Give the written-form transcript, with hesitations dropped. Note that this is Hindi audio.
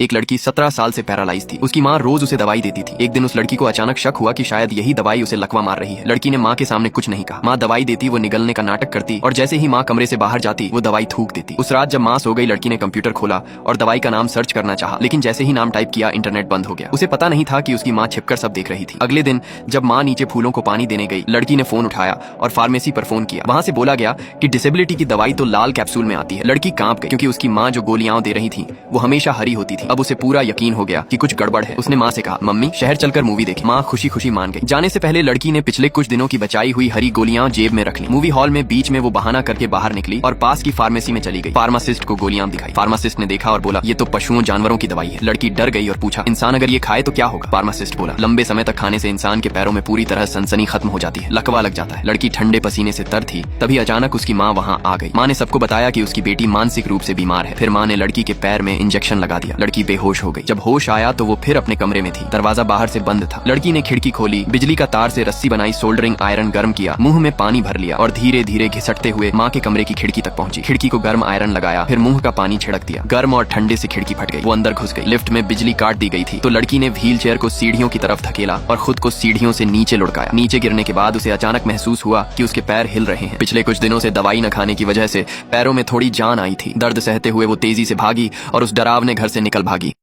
एक लड़की 17 साल से पैरालाइज थी। उसकी माँ रोज उसे दवाई देती थी। एक दिन उस लड़की को अचानक शक हुआ कि शायद यही दवाई उसे लकवा मार रही है। लड़की ने माँ के सामने कुछ नहीं कहा। माँ दवाई देती, वो निगलने का नाटक करती और जैसे ही माँ कमरे से बाहर जाती वो दवाई थूक देती। उस रात जब माँ सो गई, लड़की ने कंप्यूटर खोला और दवाई का नाम सर्च करना चाहा, लेकिन जैसे ही नाम टाइप किया इंटरनेट बंद हो गया। उसे पता नहीं था कि उसकी माँ छिपकर सब देख रही थी। अगले दिन जब माँ नीचे फूलों को पानी देने गई, लड़की ने फोन उठाया और फार्मेसी पर फोन किया। वहां से बोला गया कि डिसेबिलिटी की दवाई तो लाल कैप्सूल में आती है। लड़की कांप गई क्योंकि उसकी माँ जो गोलियां दे रही थी वो हमेशा हरी होती थी। अब उसे पूरा यकीन हो गया कि कुछ गड़बड़ है। उसने माँ से कहा, मम्मी शहर चलकर मूवी देखी। माँ खुशी खुशी मान गई। जाने से पहले लड़की ने पिछले कुछ दिनों की बचाई हुई हरी गोलियां जेब में रख ली। मूवी हॉल में बीच में वो बहाना करके बाहर निकली और पास की फार्मेसी में चली गई। फार्मासिस्ट को गोलियां दिखाई। फार्मासिस्ट ने देखा और बोला, ये तो पशुओं जानवरों की दवाई है। लड़की डर गई और पूछा, इंसान अगर ये खाए तो क्या होगा? फार्मासिस्ट बोला, लंबे समय तक खाने से इंसान के पैरों में पूरी तरह सनसनी खत्म हो जाती है, लकवा लग जाता है। लड़की ठंडे पसीने से तर थी। तभी अचानक उसकी माँ वहाँ आ गई। माँ ने सबको बताया कि उसकी बेटी मानसिक रूप से बीमार है। फिर माँ ने लड़की के पैर में इंजेक्शन लगा दिया। लड़की बेहोश हो गई। जब होश आया तो वो फिर अपने कमरे में थी। दरवाजा बाहर से बंद था। लड़की ने खिड़की खोली, बिजली का तार से रस्सी बनाई, सोल्डरिंग आयरन गर्म किया, मुंह में पानी भर लिया और धीरे धीरे घिसटते हुए माँ के कमरे की खिड़की तक पहुंची। खिड़की को गर्म आयरन लगाया, फिर मुंह का पानी छिड़क दिया। गर्म और ठंडे से खिड़की फट गई। वो अंदर घुस गई। लिफ्ट में बिजली काट दी गई थी तो लड़की ने व्हील चेयर को सीढ़ियों की तरफ धकेला और खुद को सीढ़ियों से नीचे लुढ़काया। नीचे गिरने के बाद उसे अचानक महसूस हुआ कि उसके पैर हिल रहे हैं। पिछले कुछ दिनों से दवाई न खाने की वजह से पैरों में थोड़ी जान आई थी। दर्द सहते हुए वो तेजी से भागी और उस डरावने घर से निकल भागी।